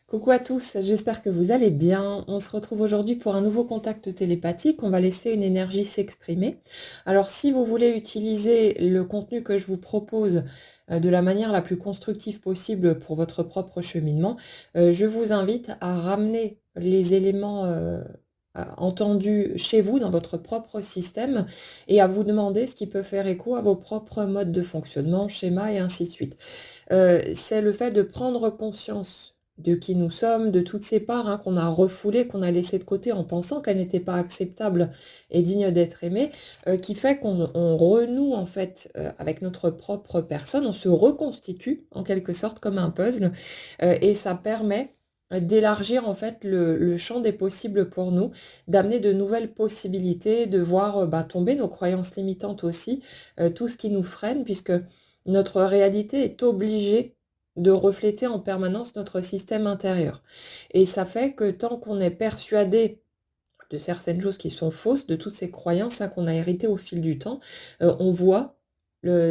Coucou à tous, j'espère que vous allez bien. On se retrouve aujourd'hui pour un nouveau contact télépathique. On va laisser une énergie s'exprimer. Alors, si vous voulez utiliser le contenu que je vous propose de la manière la plus constructive possible pour votre propre cheminement, je vous invite à ramener les éléments entendus chez vous, dans votre propre système, et à vous demander ce qui peut faire écho à vos propres modes de fonctionnement, schémas et ainsi de suite. C'est le fait de prendre conscience de qui nous sommes, de toutes ces parts qu'on a refoulées, qu'on a laissées de côté en pensant qu'elles n'étaient pas acceptables et dignes d'être aimées, qui fait qu'on renoue en fait avec notre propre personne, on se reconstitue en quelque sorte comme un puzzle, et ça permet d'élargir en fait le champ des possibles pour nous, d'amener de nouvelles possibilités, de voir tomber nos croyances limitantes aussi, tout ce qui nous freine, puisque notre réalité est obligée de refléter en permanence notre système intérieur. Et ça fait que tant qu'on est persuadé de certaines choses qui sont fausses, de toutes ces croyances qu'on a héritées au fil du temps, on voit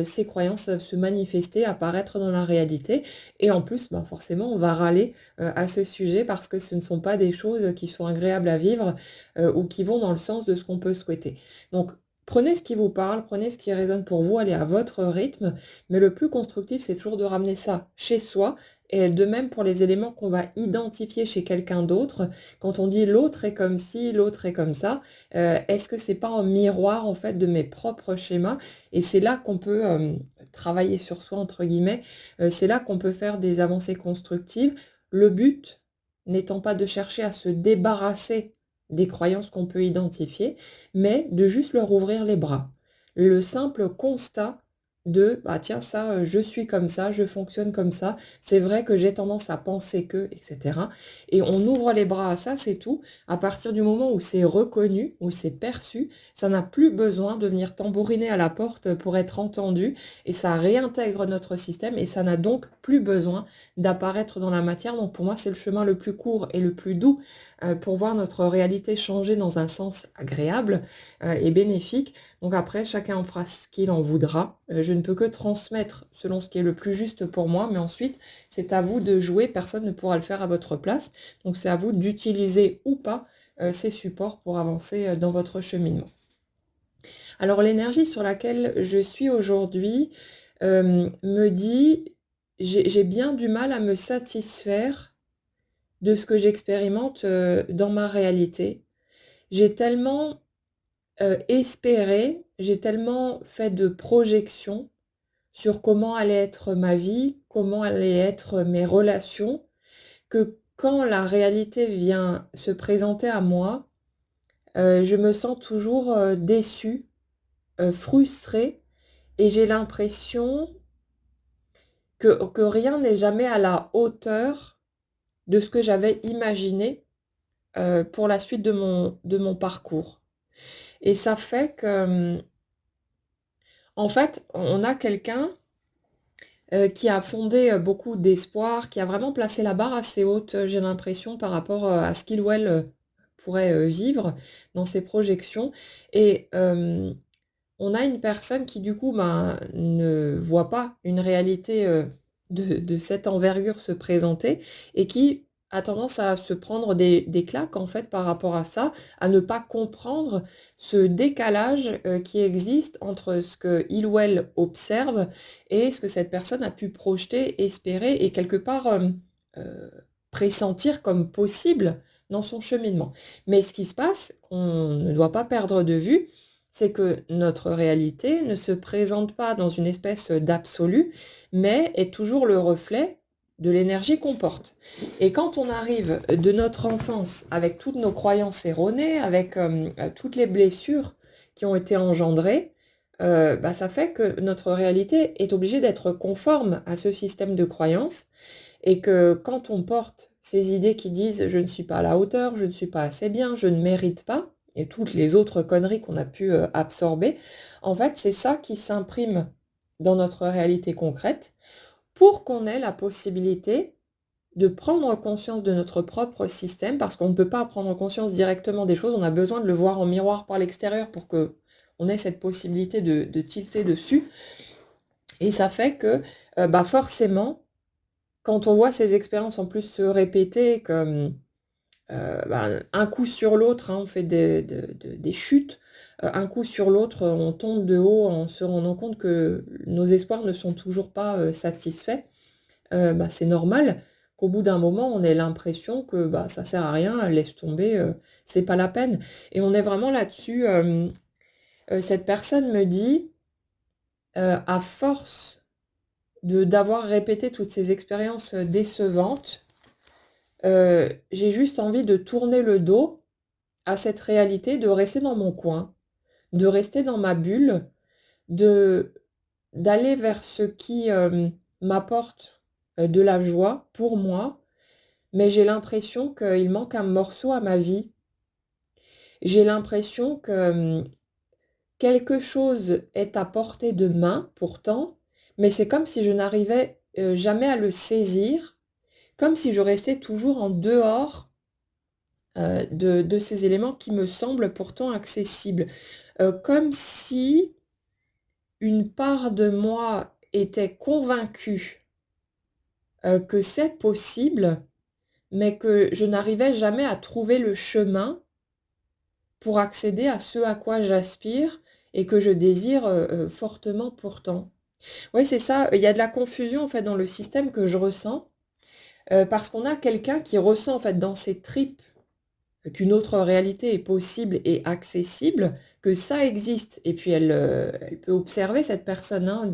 ces croyances se manifester, apparaître dans la réalité. Et en plus, forcément, on va râler à ce sujet parce que ce ne sont pas des choses qui sont agréables à vivre ou qui vont dans le sens de ce qu'on peut souhaiter. Donc, prenez ce qui vous parle, prenez ce qui résonne pour vous, allez à votre rythme, mais le plus constructif, c'est toujours de ramener ça chez soi, et de même pour les éléments qu'on va identifier chez quelqu'un d'autre. Quand on dit l'autre est comme ci, l'autre est comme ça, est-ce que c'est pas un miroir en fait de mes propres schémas? Et c'est là qu'on peut travailler sur soi, entre guillemets, c'est là qu'on peut faire des avancées constructives. Le but n'étant pas de chercher à se débarrasser des croyances qu'on peut identifier, mais de juste leur ouvrir les bras. Le simple constat de bah tiens, ça, je suis comme ça, je fonctionne comme ça, c'est vrai que j'ai tendance à penser que, etc. Et on ouvre les bras à ça, c'est tout. À partir du moment où c'est reconnu, où c'est perçu, ça n'a plus besoin de venir tambouriner à la porte pour être entendu, et ça réintègre notre système, et ça n'a donc plus besoin d'apparaître dans la matière. Donc pour moi, c'est le chemin le plus court et le plus doux pour voir notre réalité changer dans un sens agréable et bénéfique. Donc après, chacun en fera ce qu'il en voudra. Je ne peux que transmettre selon ce qui est le plus juste pour moi, mais ensuite, c'est à vous de jouer. Personne ne pourra le faire à votre place. Donc c'est à vous d'utiliser ou pas ces supports pour avancer dans votre cheminement. Alors l'énergie sur laquelle je suis aujourd'hui me dit, j'ai bien du mal à me satisfaire de ce que j'expérimente dans ma réalité. J'ai tellement espéré, j'ai tellement fait de projections sur comment allait être ma vie, comment allaient être mes relations, que quand la réalité vient se présenter à moi, je me sens toujours déçue, frustrée, et j'ai l'impression que rien n'est jamais à la hauteur de ce que j'avais imaginé pour la suite de mon parcours. Et ça fait que, en fait, on a quelqu'un qui a fondé beaucoup d'espoir, qui a vraiment placé la barre assez haute, j'ai l'impression, par rapport à ce qu'il ou elle pourrait vivre dans ses projections. Et on a une personne qui, du coup, ne voit pas une réalité de cette envergure se présenter, et qui a tendance à se prendre des claques, en fait, par rapport à ça, à ne pas comprendre ce décalage qui existe entre ce qu'il ou elle observe et ce que cette personne a pu projeter, espérer et quelque part euh, pressentir comme possible dans son cheminement. Mais ce qui se passe, qu'on ne doit pas perdre de vue, c'est que notre réalité ne se présente pas dans une espèce d'absolu, mais est toujours le reflet de l'énergie qu'on porte. Et quand on arrive de notre enfance avec toutes nos croyances erronées, avec toutes les blessures qui ont été engendrées, ça fait que notre réalité est obligée d'être conforme à ce système de croyances, et que quand on porte ces idées qui disent je ne suis pas à la hauteur, je ne suis pas assez bien, je ne mérite pas, et toutes les autres conneries qu'on a pu absorber, en fait c'est ça qui s'imprime dans notre réalité concrète pour qu'on ait la possibilité de prendre conscience de notre propre système, parce qu'on ne peut pas prendre conscience directement des choses, on a besoin de le voir en miroir par l'extérieur pour que on ait cette possibilité de tilter dessus. Et ça fait que forcément, quand on voit ces expériences en plus se répéter comme, un coup sur l'autre, hein, on fait des chutes, un coup sur l'autre, on tombe de haut en se rendant compte que nos espoirs ne sont toujours pas, satisfaits. C'est normal qu'au bout d'un moment, on ait l'impression que, ça sert à rien, laisse tomber, c'est pas la peine et on est vraiment là-dessus, cette personne me dit, à force d'avoir répété toutes ces expériences, décevantes, j'ai juste envie de tourner le dos à cette réalité, de rester dans mon coin, de rester dans ma bulle, de d'aller vers ce qui, m'apporte, de la joie pour moi, mais j'ai l'impression qu'il manque un morceau à ma vie. J'ai l'impression que, quelque chose est à portée de main pourtant, mais c'est comme si je n'arrivais, jamais à le saisir, comme si je restais toujours en dehors, de ces éléments qui me semblent pourtant accessibles. Comme si une part de moi était convaincue, que c'est possible, mais que je n'arrivais jamais à trouver le chemin pour accéder à ce à quoi j'aspire et que je désire, fortement pourtant. Oui, c'est ça, il y a de la confusion en fait dans le système que je ressens, parce qu'on a quelqu'un qui ressent en fait dans ses tripes qu'une autre réalité est possible et accessible, que ça existe et puis elle peut observer cette personne, hein,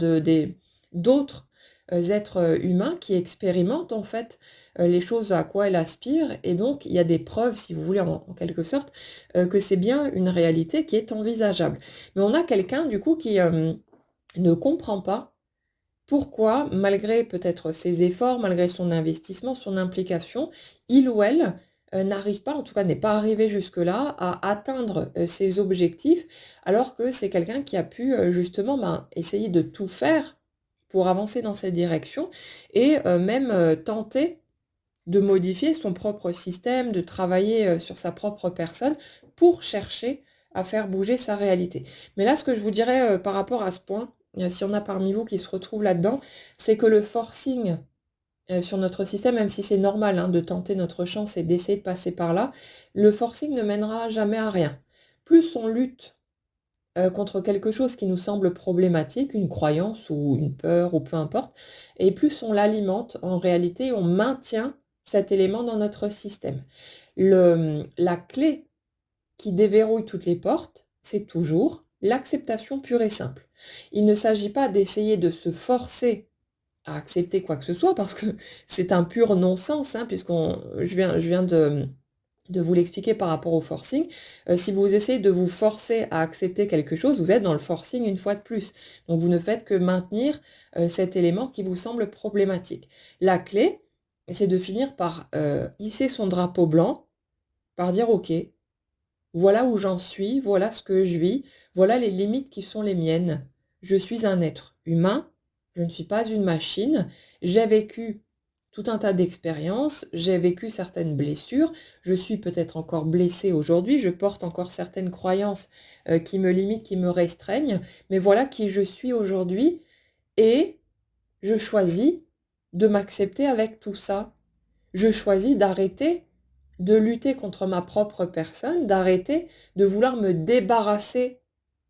d'autres, êtres, humains qui expérimentent en fait, les choses à quoi elle aspire et donc il y a des preuves, si vous voulez, en quelque sorte, que c'est bien une réalité qui est envisageable. Mais on a quelqu'un du coup qui, ne comprend pas pourquoi, malgré peut-être ses efforts, malgré son investissement, son implication, il ou elle, n'arrive pas, en tout cas n'est pas arrivé jusque-là, à atteindre, ses objectifs, alors que c'est quelqu'un qui a pu, justement, essayer de tout faire pour avancer dans cette direction et même, tenter de modifier son propre système, de travailler, sur sa propre personne pour chercher à faire bouger sa réalité. Mais là, ce que je vous dirais, par rapport à ce point, s'il y en a parmi vous qui se retrouvent là-dedans, c'est que le forcing, sur notre système, même si c'est normal, hein, de tenter notre chance et d'essayer de passer par là, le forcing ne mènera jamais à rien. Plus on lutte, contre quelque chose qui nous semble problématique, une croyance ou une peur ou peu importe, et plus on l'alimente, en réalité, on maintient cet élément dans notre système. La clé qui déverrouille toutes les portes, c'est toujours l'acceptation pure et simple. Il ne s'agit pas d'essayer de se forcer à accepter quoi que ce soit, parce que c'est un pur non-sens, hein, je viens de vous l'expliquer par rapport au forcing. Si vous essayez de vous forcer à accepter quelque chose, vous êtes dans le forcing une fois de plus. Donc vous ne faites que maintenir, cet élément qui vous semble problématique. La clé, c'est de finir par, hisser son drapeau blanc, par dire: «OK, voilà où j'en suis, voilà ce que je vis, voilà les limites qui sont les miennes. Je suis un être humain, je ne suis pas une machine. J'ai vécu tout un tas d'expériences, j'ai vécu certaines blessures, je suis peut-être encore blessée aujourd'hui, je porte encore certaines croyances, qui me limitent, qui me restreignent, mais voilà qui je suis aujourd'hui et je choisis de m'accepter avec tout ça. Je choisis d'arrêter de lutter contre ma propre personne, d'arrêter de vouloir me débarrasser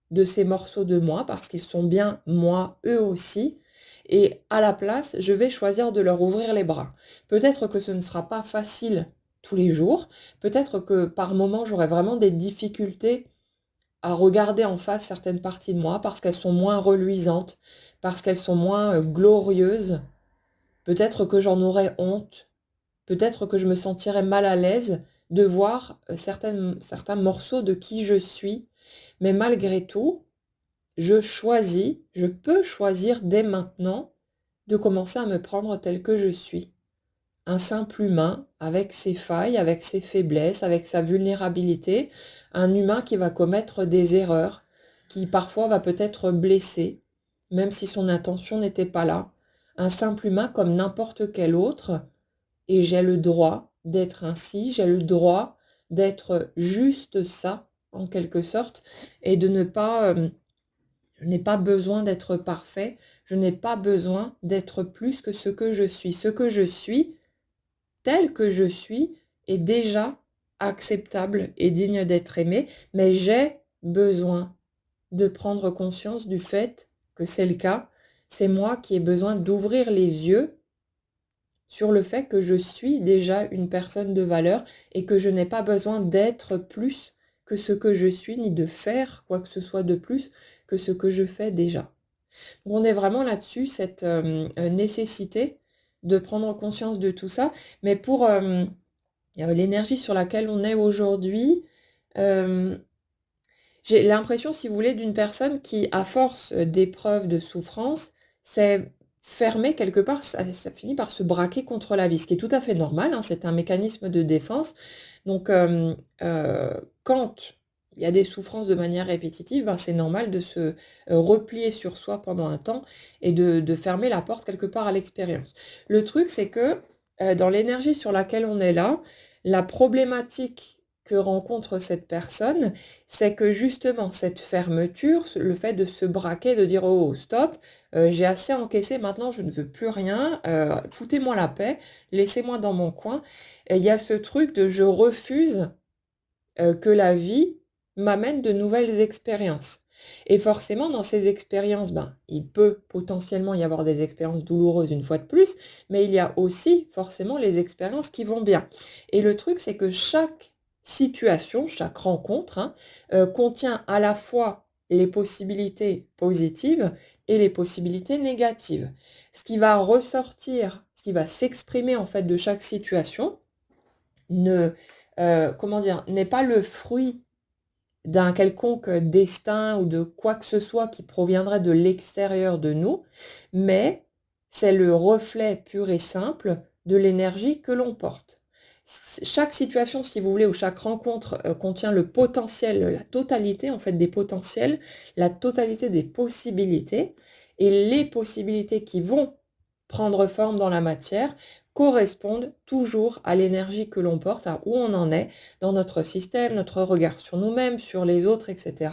de ces morceaux de moi, parce qu'ils sont bien moi, eux aussi, et à la place, je vais choisir de leur ouvrir les bras. Peut-être que ce ne sera pas facile tous les jours, peut-être que par moments, j'aurai vraiment des difficultés à regarder en face certaines parties de moi, parce qu'elles sont moins reluisantes, parce qu'elles sont moins, glorieuses. Peut-être que j'en aurai honte. Peut-être que je me sentirais mal à l'aise de voir, certains morceaux de qui je suis, mais malgré tout, je peux choisir dès maintenant de commencer à me prendre tel que je suis. Un simple humain avec ses failles, avec ses faiblesses, avec sa vulnérabilité, un humain qui va commettre des erreurs, qui parfois va peut-être blesser, même si son intention n'était pas là. Un simple humain comme n'importe quel autre, et j'ai le droit d'être ainsi, j'ai le droit d'être juste ça, en quelque sorte, et de ne pas, je n'ai pas besoin d'être parfait, Je n'ai pas besoin d'être plus que ce que je suis. Ce que je suis, tel que je suis, est déjà acceptable et digne d'être aimé, mais j'ai besoin de prendre conscience du fait que c'est le cas. C'est moi qui ai besoin d'ouvrir les yeux sur le fait que je suis déjà une personne de valeur et que je n'ai pas besoin d'être plus que ce que je suis, ni de faire quoi que ce soit de plus que ce que je fais déjà. On est vraiment là-dessus, cette nécessité de prendre conscience de tout ça. Mais pour l'énergie sur laquelle on est aujourd'hui, euh, j'ai l'impression, si vous voulez, d'une personne qui, à force d'épreuves, de souffrances, s'est fermée quelque part, ça finit par se braquer contre la vie, ce qui est tout à fait normal, hein, c'est un mécanisme de défense. Donc, quand il y a des souffrances de manière répétitive, ben, c'est normal de se replier sur soi pendant un temps et de fermer la porte quelque part à l'expérience. Le truc, c'est que dans l'énergie sur laquelle on est là, la problématique que rencontre cette personne, c'est que justement cette fermeture, le fait de se braquer, de dire oh stop, j'ai assez encaissé, maintenant je ne veux plus rien, foutez-moi la paix, laissez-moi dans mon coin. Et il y a ce truc de je refuse que la vie m'amène de nouvelles expériences. Et forcément, dans ces expériences, ben, il peut potentiellement y avoir des expériences douloureuses une fois de plus, mais il y a aussi forcément les expériences qui vont bien. Et le truc, c'est que chaque situation, chaque rencontre, hein, contient à la fois les possibilités positives et les possibilités négatives. Ce qui va ressortir, ce qui va s'exprimer en fait de chaque situation, ne, comment dire, n'est pas le fruit d'un quelconque destin ou de quoi que ce soit qui proviendrait de l'extérieur de nous, mais c'est le reflet pur et simple de l'énergie que l'on porte. Chaque situation, si vous voulez, ou chaque rencontre contient le potentiel, la totalité en fait des potentiels, la totalité des possibilités, et les possibilités qui vont prendre forme dans la matière correspondent toujours à l'énergie que l'on porte, à où on en est dans notre système, notre regard sur nous-mêmes, sur les autres, etc.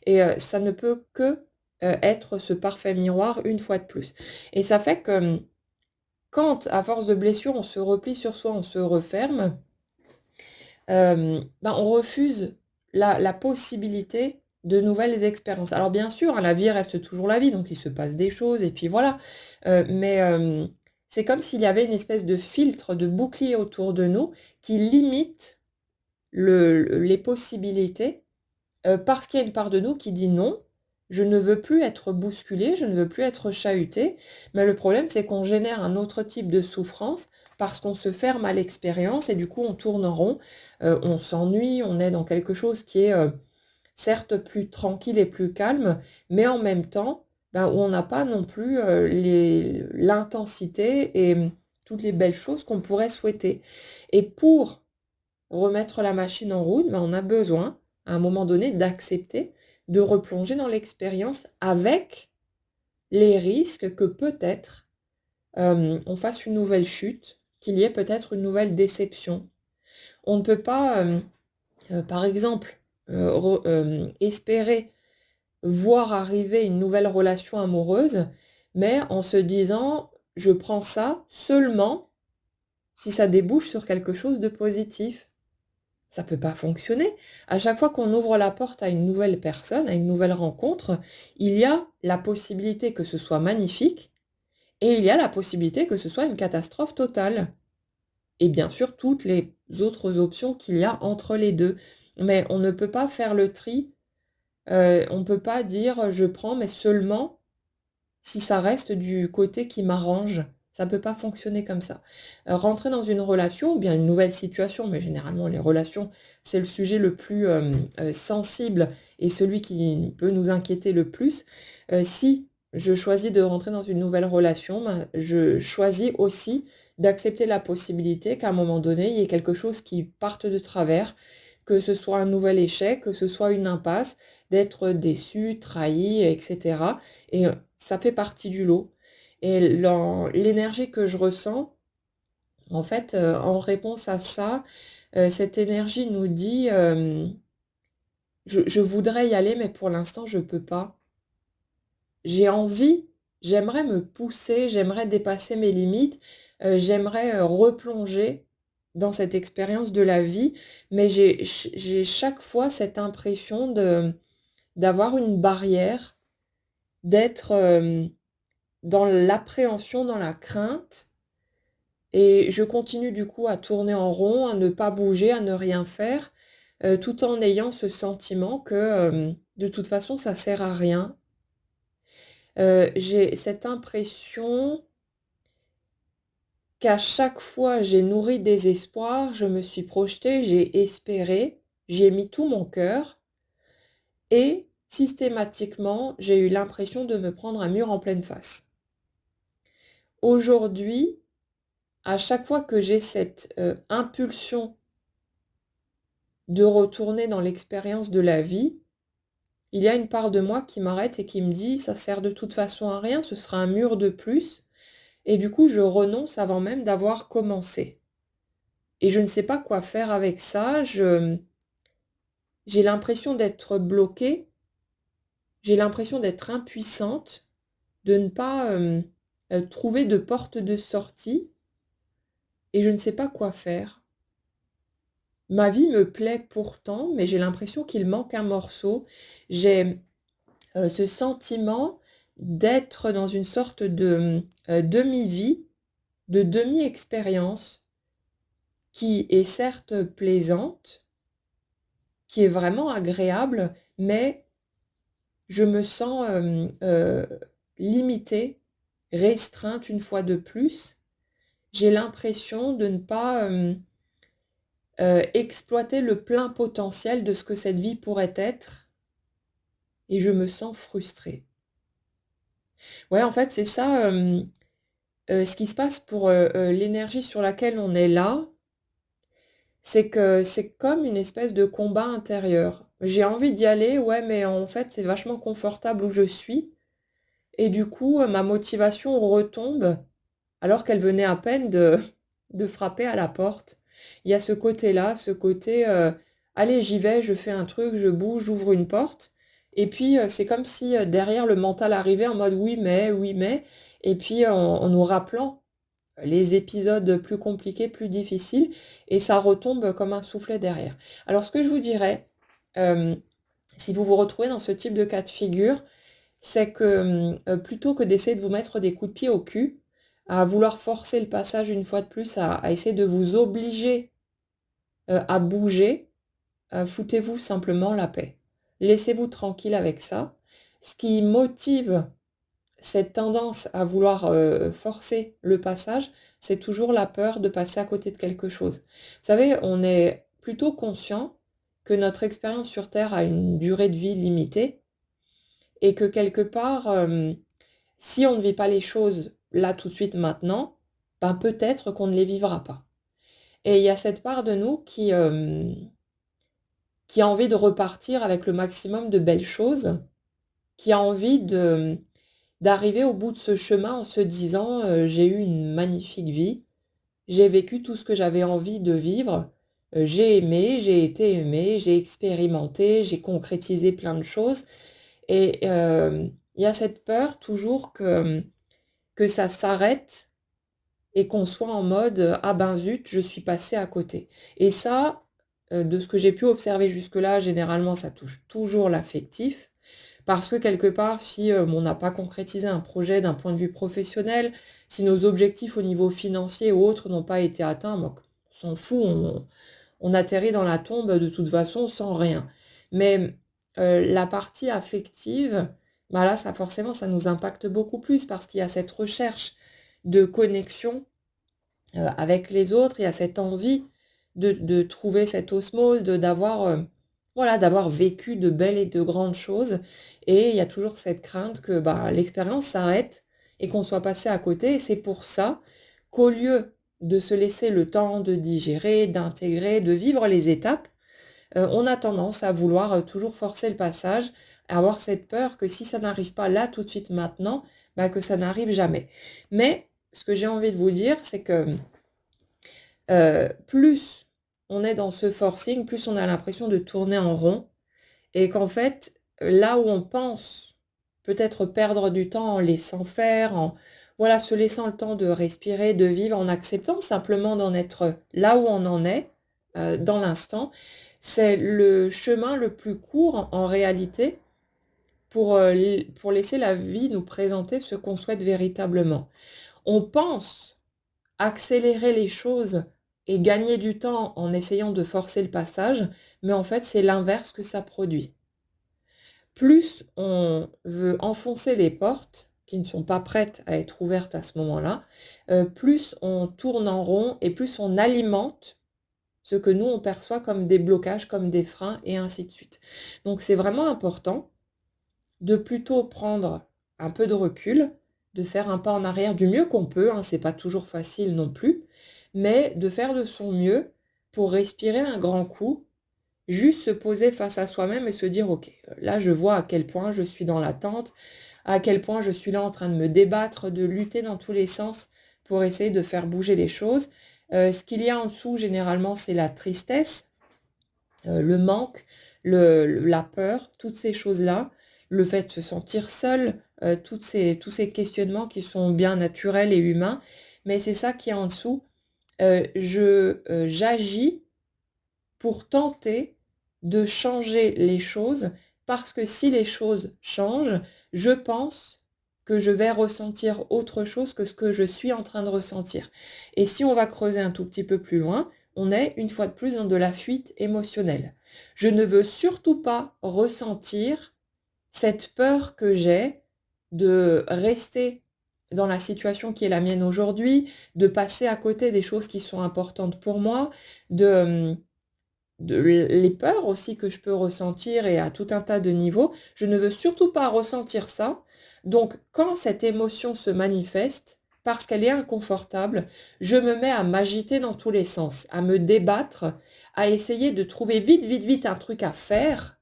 Et ça ne peut que être ce parfait miroir une fois de plus. Et ça fait que quand, à force de blessures, on se replie sur soi, on se referme, ben, on refuse la possibilité de nouvelles expériences. Alors bien sûr, hein, la vie reste toujours la vie, donc il se passe des choses, et puis voilà. Mais c'est comme s'il y avait une espèce de filtre, de bouclier autour de nous qui limite les possibilités, parce qu'il y a une part de nous qui dit non, je ne veux plus être bousculé, je ne veux plus être chahuté. Mais le problème, c'est qu'on génère un autre type de souffrance parce qu'on se ferme à l'expérience et du coup on tourne en rond, on s'ennuie, on est dans quelque chose qui est certes plus tranquille et plus calme, mais en même temps, ben, où on n'a pas non plus l'intensité et toutes les belles choses qu'on pourrait souhaiter. Et pour remettre la machine en route, ben, on a besoin, à un moment donné, d'accepter de replonger dans l'expérience avec les risques que peut-être on fasse une nouvelle chute, qu'il y ait peut-être une nouvelle déception. On ne peut pas, par exemple, espérer voir arriver une nouvelle relation amoureuse, mais en se disant, je prends ça seulement si ça débouche sur quelque chose de positif. Ça peut pas fonctionner. À chaque fois qu'on ouvre la porte à une nouvelle personne, à une nouvelle rencontre, il y a la possibilité que ce soit magnifique et il y a la possibilité que ce soit une catastrophe totale. Et bien sûr, toutes les autres options qu'il y a entre les deux. Mais on ne peut pas faire le tri, on ne peut pas dire je prends, mais seulement si ça reste du côté qui m'arrange. Ça ne peut pas fonctionner comme ça. Rentrer dans une relation ou bien une nouvelle situation, mais généralement les relations, c'est le sujet le plus sensible et celui qui peut nous inquiéter le plus. Si je choisis de rentrer dans une nouvelle relation, ben, je choisis aussi d'accepter la possibilité qu'à un moment donné, il y ait quelque chose qui parte de travers, que ce soit un nouvel échec, que ce soit une impasse, d'être déçu, trahi, etc. Et ça fait partie du lot. Et l'énergie que je ressens, en fait, en réponse à ça, cette énergie nous dit, je voudrais y aller, mais pour l'instant, je peux pas. J'ai envie j'aimerais me pousser, j'aimerais dépasser mes limites, j'aimerais, replonger dans cette expérience de la vie, mais j'ai chaque fois cette impression d'avoir une barrière, d'être, dans l'appréhension, dans la crainte et je continue du coup à tourner en rond, à ne pas bouger, à ne rien faire, tout en ayant ce sentiment que, de toute façon ça sert à rien. J'ai cette impression qu'à chaque fois j'ai nourri des espoirs, je me suis projetée, j'ai espéré, j'y ai mis tout mon cœur et systématiquement, j'ai eu l'impression de me prendre un mur en pleine face. Aujourd'hui, à chaque fois que j'ai cette, impulsion de retourner dans l'expérience de la vie, il y a une part de moi qui m'arrête et qui me dit: «Ça sert de toute façon à rien, ce sera un mur de plus» et du coup, je renonce avant même d'avoir commencé et je ne sais pas quoi faire avec ça. J'ai l'impression d'être bloquée, j'ai l'impression d'être impuissante, de ne pas, trouver de porte de sortie et je ne sais pas quoi faire. Ma vie me plaît pourtant, mais j'ai l'impression qu'il manque un morceau. J'ai ce sentiment d'être dans une sorte de, demi-vie, de demi-expérience qui est certes plaisante, qui est vraiment agréable, mais je me sens, limitée, restreinte une fois de plus. J'ai l'impression de ne pas, exploiter le plein potentiel de ce que cette vie pourrait être et je me sens frustrée. Ouais, en fait, c'est ça, ce qui se passe pour, l'énergie sur laquelle on est là, c'est que c'est comme une espèce de combat intérieur. J'ai envie d'y aller, ouais, mais en fait, c'est vachement confortable où je suis et du coup, ma motivation retombe alors qu'elle venait à peine de de frapper à la porte. Il y a ce côté-là, ce côté, «Allez, j'y vais, je fais un truc, je bouge, j'ouvre une porte» et puis, c'est comme si, derrière le mental arrivait en mode: oui, mais» et puis en nous rappelant les épisodes plus compliqués, plus difficiles et ça retombe comme un soufflet derrière. Alors ce que je vous dirais, hem, si vous vous retrouvez dans ce type de cas de figure, c'est que, plutôt que d'essayer de vous mettre des coups de pied au cul, à vouloir forcer le passage une fois de plus, à essayer de vous obliger, à bouger, foutez-vous simplement la paix. Laissez-vous tranquille avec ça. Ce qui motive cette tendance à vouloir, forcer le passage, c'est toujours la peur de passer à côté de quelque chose. Vous savez, on est plutôt conscient que notre expérience sur terre a une durée de vie limitée et que quelque part, si on ne vit pas les choses là, tout de suite, maintenant, ben, peut-être qu'on ne les vivra pas. Et il y a cette part de nous qui a envie de repartir avec le maximum de belles choses, qui a envie d'arriver au bout de ce chemin en se disant, «J'ai eu une magnifique vie, j'ai vécu tout ce que j'avais envie de vivre, j'ai aimé, j'ai été aimé, j'ai expérimenté, j'ai concrétisé plein de choses» et il y a cette peur toujours que ça s'arrête et qu'on soit en mode, «Ah ben zut, je suis passé à côté» et ça, de ce que j'ai pu observer jusque-là, généralement ça touche toujours l'affectif. Parce que quelque part, si, on n'a pas concrétisé un projet d'un point de vue professionnel, si nos objectifs au niveau financier ou autres n'ont pas été atteints, donc on s'en fout, on atterrit dans la tombe de toute façon sans rien. Mais, la partie affective, bah, là, ça forcément, ça nous impacte beaucoup plus parce qu'il y a cette recherche de connexion, avec les autres, il y a cette envie de trouver cette osmose, d'avoir, voilà, d'avoir vécu de belles et de grandes choses et il y a toujours cette crainte que, bah, l'expérience s'arrête et qu'on soit passé à côté et c'est pour ça qu'au lieu de se laisser le temps de digérer, d'intégrer, de vivre les étapes, on a tendance à vouloir, toujours forcer le passage, à avoir cette peur que si ça n'arrive pas là, tout de suite, maintenant, bah, que ça n'arrive jamais. Mais ce que j'ai envie de vous dire, c'est que plus on est dans ce forcing, plus on a l'impression de tourner en rond et qu'en fait, là où on pense peut-être perdre du temps en laissant faire, en voilà, se laissant le temps de respirer, de vivre, en acceptant simplement d'en être là où on en est, dans l'instant. C'est le chemin le plus court en réalité pour laisser la vie nous présenter ce qu'on souhaite véritablement. On pense accélérer les choses et gagner du temps en essayant de forcer le passage, mais en fait, c'est l'inverse que ça produit. Plus on veut enfoncer les portes qui ne sont pas prêtes à être ouvertes à ce moment-là, plus on tourne en rond et plus on alimente ce que nous, on perçoit comme des blocages, comme des freins et ainsi de suite. Donc c'est vraiment important de plutôt prendre un peu de recul, de faire un pas en arrière du mieux qu'on peut, hein, c'est pas toujours facile non plus, mais de faire de son mieux pour respirer un grand coup, juste se poser face à soi-même et se dire: «OK, là je vois à quel point je suis dans l'attente, à quel point je suis là en train de me débattre, de lutter dans tous les sens pour essayer de faire bouger les choses». Ce qu'il y a en dessous généralement, c'est la tristesse, le manque, la peur, toutes ces choses-là, le fait de se sentir seul, tous ces questionnements qui sont bien naturels et humains, mais c'est ça qui est en dessous. J'agis pour tenter de changer les choses, parce que si les choses changent, je pense que je vais ressentir autre chose que ce que je suis en train de ressentir. Et si on va creuser un tout petit peu plus loin, on est une fois de plus dans de la fuite émotionnelle. Je ne veux surtout pas ressentir cette peur que j'ai de rester dans la situation qui est la mienne aujourd'hui, de passer à côté des choses qui sont importantes pour moi, de, les peurs aussi que je peux ressentir et à tout un tas de niveaux. Je ne veux surtout pas ressentir ça. Donc, quand cette émotion se manifeste, parce qu'elle est inconfortable, je me mets à m'agiter dans tous les sens, à me débattre, à essayer de trouver vite, vite, vite un truc à faire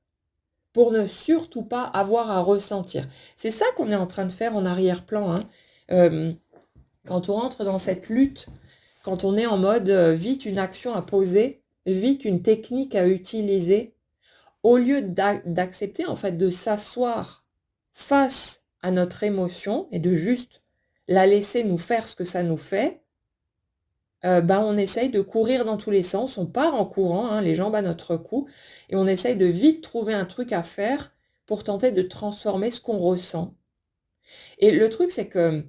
pour ne surtout pas avoir à ressentir. C'est ça qu'on est en train de faire en arrière-plan, hein. Euh, Quand on rentre dans cette lutte, quand on est en mode vite une action à poser, vite une technique à utiliser, au lieu d'accepter en fait de s'asseoir face à notre émotion et de juste la laisser nous faire ce que ça nous fait, ben on essaye de courir dans tous les sens, on part en courant, hein, les jambes à notre cou, et on essaye de vite trouver un truc à faire pour tenter de transformer ce qu'on ressent. Et le truc, c'est que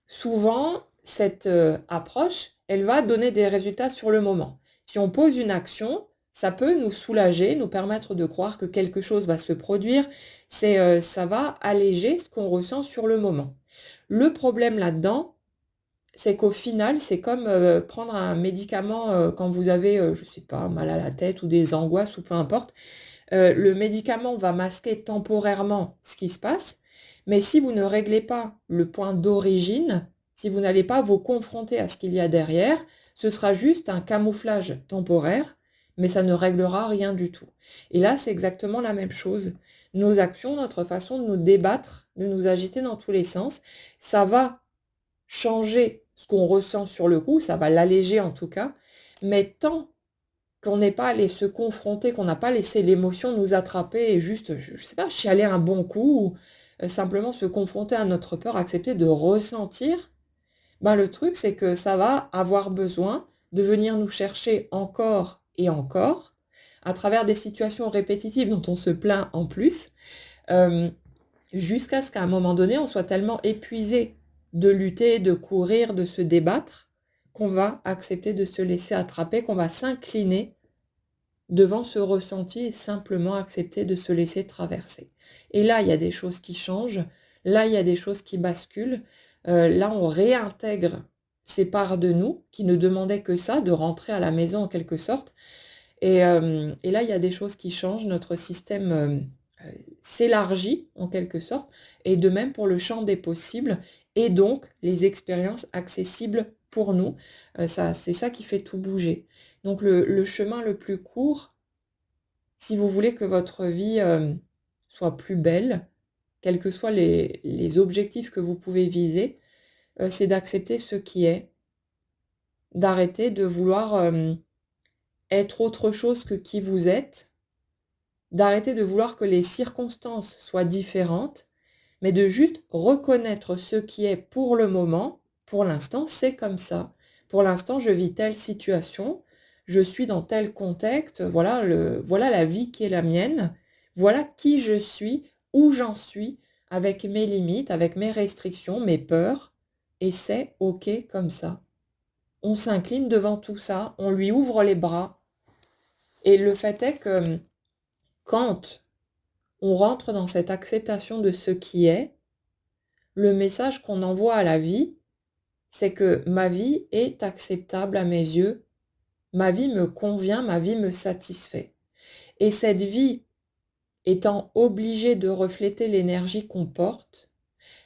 souvent, cette approche, elle va donner des résultats sur le moment. Si on pose une action, ça peut nous soulager, nous permettre de croire que quelque chose va se produire. Ça va alléger ce qu'on ressent sur le moment. Le problème là-dedans, c'est qu'au final, c'est comme prendre un médicament quand vous avez, je sais pas, mal à la tête ou des angoisses ou peu importe. Le médicament va masquer temporairement ce qui se passe, mais si vous ne réglez pas le point d'origine, si vous n'allez pas vous confronter à ce qu'il y a derrière, ce sera juste un camouflage temporaire, mais ça ne réglera rien du tout. Et là, c'est exactement la même chose. Nos actions, notre façon de nous débattre, de nous agiter dans tous les sens, ça va changer ce qu'on ressent sur le coup, ça va l'alléger en tout cas, mais tant qu'on n'est pas allé se confronter, qu'on n'a pas laissé l'émotion nous attraper et juste, je sais pas, chialer un bon coup ou simplement se confronter à notre peur, accepter de ressentir, ben le truc c'est que ça va avoir besoin de venir nous chercher encore et encore, à travers des situations répétitives dont on se plaint en plus, euh, jusqu'à ce qu'à un moment donné, on soit tellement épuisé de lutter, de courir, de se débattre, qu'on va accepter de se laisser attraper, qu'on va s'incliner devant ce ressenti et simplement accepter de se laisser traverser. Et là, il y a des choses qui changent, là, il y a des choses qui basculent, là, on réintègre ces parts de nous qui ne demandaient que ça, de rentrer à la maison en quelque sorte. Et là, il y a des choses qui changent, notre système s'élargit en quelque sorte, et de même pour le champ des possibles, et donc les expériences accessibles pour nous. C'est ça qui fait tout bouger. Donc le chemin le plus court, si vous voulez que votre vie soit plus belle, quels que soient les objectifs que vous pouvez viser, c'est d'accepter ce qui est, d'arrêter de vouloir être autre chose que qui vous êtes, d'arrêter de vouloir que les circonstances soient différentes, mais de juste reconnaître ce qui est pour le moment. Pour l'instant, c'est comme ça. Pour l'instant, je vis telle situation, je suis dans tel contexte, voilà la vie qui est la mienne, voilà qui je suis, où j'en suis, avec mes limites, avec mes restrictions, mes peurs, et c'est OK comme ça. On s'incline devant tout ça, on lui ouvre les bras. Et le fait est que quand on rentre dans cette acceptation de ce qui est, le message qu'on envoie à la vie, c'est que ma vie est acceptable à mes yeux, ma vie me convient, ma vie me satisfait. Et cette vie étant obligée de refléter l'énergie qu'on porte,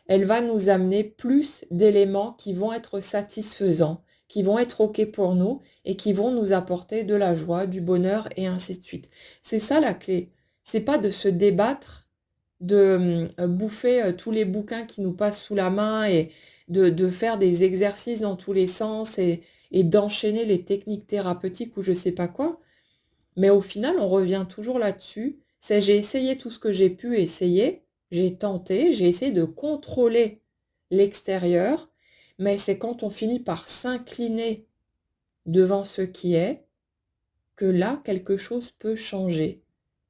elle va nous amener plus d'éléments qui vont être satisfaisants, qui vont être OK pour nous et qui vont nous apporter de la joie, du bonheur et ainsi de suite. C'est ça la clé. C'est pas de se débattre, de bouffer tous les bouquins qui nous passent sous la main et de faire des exercices dans tous les sens et d'enchaîner les techniques thérapeutiques ou je sais pas quoi. Mais au final, on revient toujours là-dessus. C'est j'ai essayé tout ce que j'ai pu essayer, j'ai tenté, j'ai essayé de contrôler l'extérieur, mais c'est quand on finit par s'incliner devant ce qui est que là, quelque chose peut changer.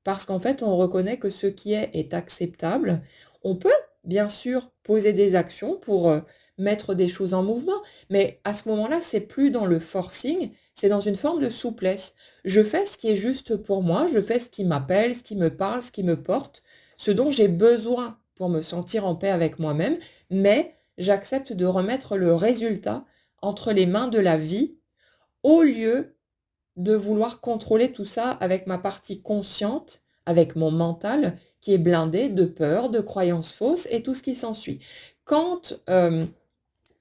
Parce qu'en fait, on reconnaît que ce qui est acceptable. On peut, bien sûr, poser des actions pour mettre des choses en mouvement, mais à ce moment-là, c'est plus dans le forcing, c'est dans une forme de souplesse. Je fais ce qui est juste pour moi, je fais ce qui m'appelle, ce qui me parle, ce qui me porte, ce dont j'ai besoin pour me sentir en paix avec moi-même, mais j'accepte de remettre le résultat entre les mains de la vie au lieu de vouloir contrôler tout ça avec ma partie consciente, avec mon mental qui est blindé de peur, de croyances fausses et tout ce qui s'ensuit. Quand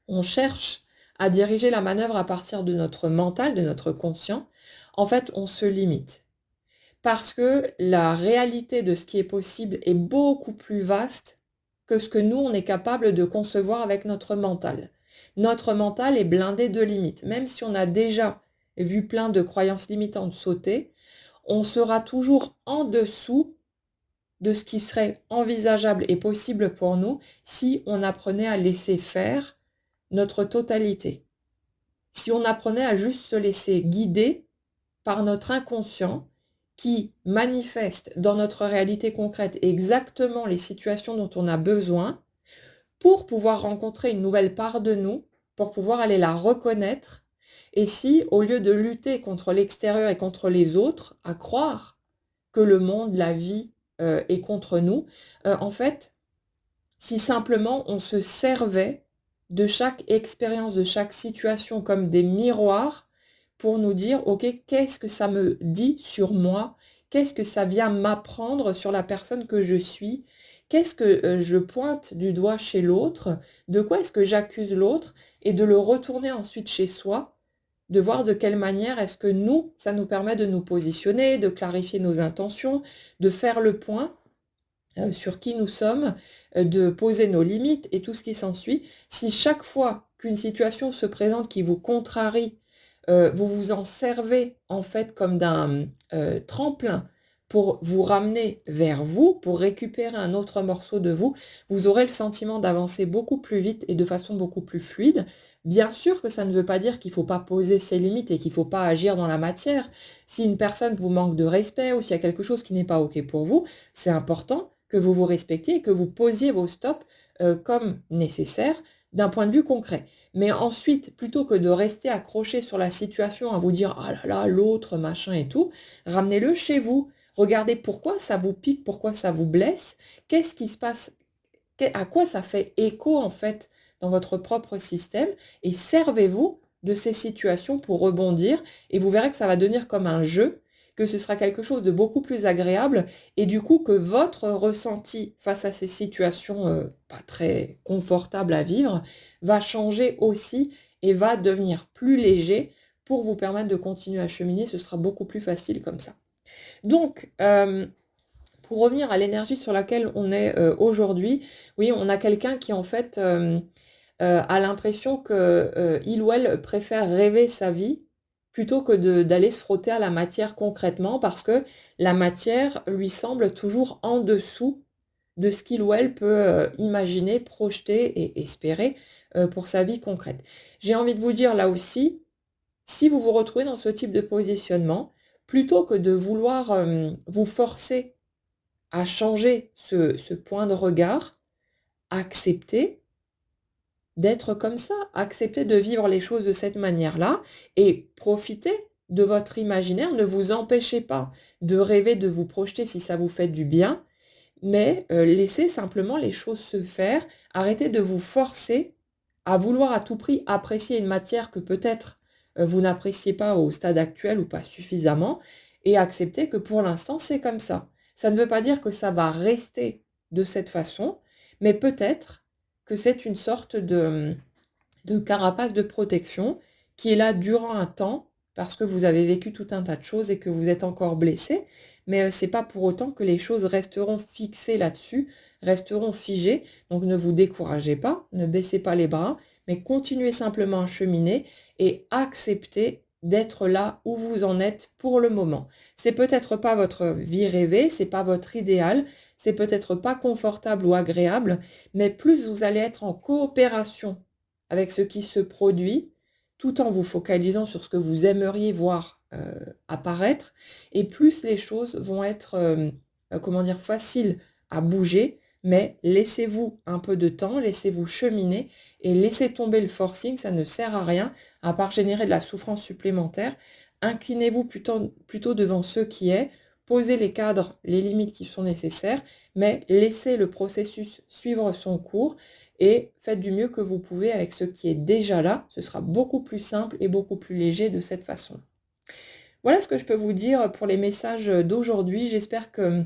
on cherche à diriger la manœuvre à partir de notre mental, de notre conscient, en fait, on se limite. Parce que la réalité de ce qui est possible est beaucoup plus vaste que ce que nous, on est capable de concevoir avec notre mental. Notre mental est blindé de limites. Même si on a déjà vu plein de croyances limitantes sauter, on sera toujours en dessous de ce qui serait envisageable et possible pour nous si on apprenait à laisser faire notre totalité. Si on apprenait à juste se laisser guider par notre inconscient qui manifeste dans notre réalité concrète exactement les situations dont on a besoin pour pouvoir rencontrer une nouvelle part de nous, pour pouvoir aller la reconnaître. Et si, au lieu de lutter contre l'extérieur et contre les autres, à croire que le monde, la vie est contre nous, en fait, si simplement on se servait de chaque expérience, de chaque situation comme des miroirs pour nous dire, OK, qu'est-ce que ça me dit sur moi? Qu'est-ce que ça vient m'apprendre sur la personne que je suis? Qu'est-ce que je pointe du doigt chez l'autre? De quoi est-ce que j'accuse l'autre? Et de le retourner ensuite chez soi, de voir de quelle manière est-ce que nous, ça nous permet de nous positionner, de clarifier nos intentions, de faire le point sur qui nous sommes, de poser nos limites et tout ce qui s'ensuit. Si chaque fois qu'une situation se présente qui vous contrarie, vous vous en servez en fait comme d'un tremplin pour vous ramener vers vous, pour récupérer un autre morceau de vous, vous aurez le sentiment d'avancer beaucoup plus vite et de façon beaucoup plus fluide. Bien sûr que ça ne veut pas dire qu'il ne faut pas poser ses limites et qu'il ne faut pas agir dans la matière. Si une personne vous manque de respect ou s'il y a quelque chose qui n'est pas OK pour vous, c'est important que vous vous respectiez et que vous posiez vos stops comme nécessaire d'un point de vue concret. Mais ensuite, plutôt que de rester accroché sur la situation à vous dire ah là là, l'autre, machin et tout, ramenez-le chez vous. Regardez pourquoi ça vous pique, pourquoi ça vous blesse, qu'est-ce qui se passe, à quoi ça fait écho en fait dans votre propre système et servez-vous de ces situations pour rebondir et vous verrez que ça va devenir comme un jeu, que ce sera quelque chose de beaucoup plus agréable et du coup que votre ressenti face à ces situations pas très confortables à vivre va changer aussi et va devenir plus léger pour vous permettre de continuer à cheminer, ce sera beaucoup plus facile comme ça. Donc, pour revenir à l'énergie sur laquelle on est aujourd'hui, oui, on a quelqu'un qui en fait a l'impression que il ou elle préfère rêver sa vie plutôt que d'aller se frotter à la matière concrètement parce que la matière lui semble toujours en dessous de ce qu'il ou elle peut, imaginer, projeter et espérer, pour sa vie concrète. J'ai envie de vous dire là aussi, si vous vous retrouvez dans ce type de positionnement, plutôt que de vouloir, vous forcer à changer ce point de regard, acceptez d'être comme ça, acceptez de vivre les choses de cette manière-là et profitez de votre imaginaire. Ne vous empêchez pas de rêver, de vous projeter si ça vous fait du bien, mais laissez simplement les choses se faire. Arrêtez de vous forcer à vouloir à tout prix apprécier une matière que peut-être, vous n'appréciez pas au stade actuel ou pas suffisamment et acceptez que pour l'instant, c'est comme ça. Ça ne veut pas dire que ça va rester de cette façon, mais peut-être que c'est une sorte de carapace de protection qui est là durant un temps parce que vous avez vécu tout un tas de choses et que vous êtes encore blessé, mais c'est pas pour autant que les choses resteront fixées là-dessus, resteront figées. Donc ne vous découragez pas, ne baissez pas les bras, mais continuez simplement à cheminer et acceptez d'être là où vous en êtes pour le moment. C'est peut-être pas votre vie rêvée, c'est pas votre idéal, c'est peut-être pas confortable ou agréable, mais plus vous allez être en coopération avec ce qui se produit, tout en vous focalisant sur ce que vous aimeriez voir, apparaître et plus les choses vont être, comment dire? Faciles à bouger, mais laissez-vous un peu de temps, laissez-vous cheminer et laissez tomber le forcing, ça ne sert à rien, à part générer de la souffrance supplémentaire. Inclinez-vous plutôt devant ce qui est, posez les cadres, les limites qui sont nécessaires, mais laissez le processus suivre son cours et faites du mieux que vous pouvez avec ce qui est déjà là. Ce sera beaucoup plus simple et beaucoup plus léger de cette façon. Voilà ce que je peux vous dire pour les messages d'aujourd'hui. J'espère que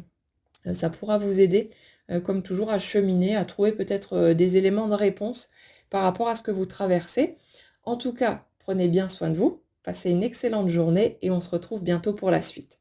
ça pourra vous aider, comme toujours, à cheminer, à trouver peut-être des éléments de réponse par rapport à ce que vous traversez. En tout cas, prenez bien soin de vous, passez une excellente journée et on se retrouve bientôt pour la suite.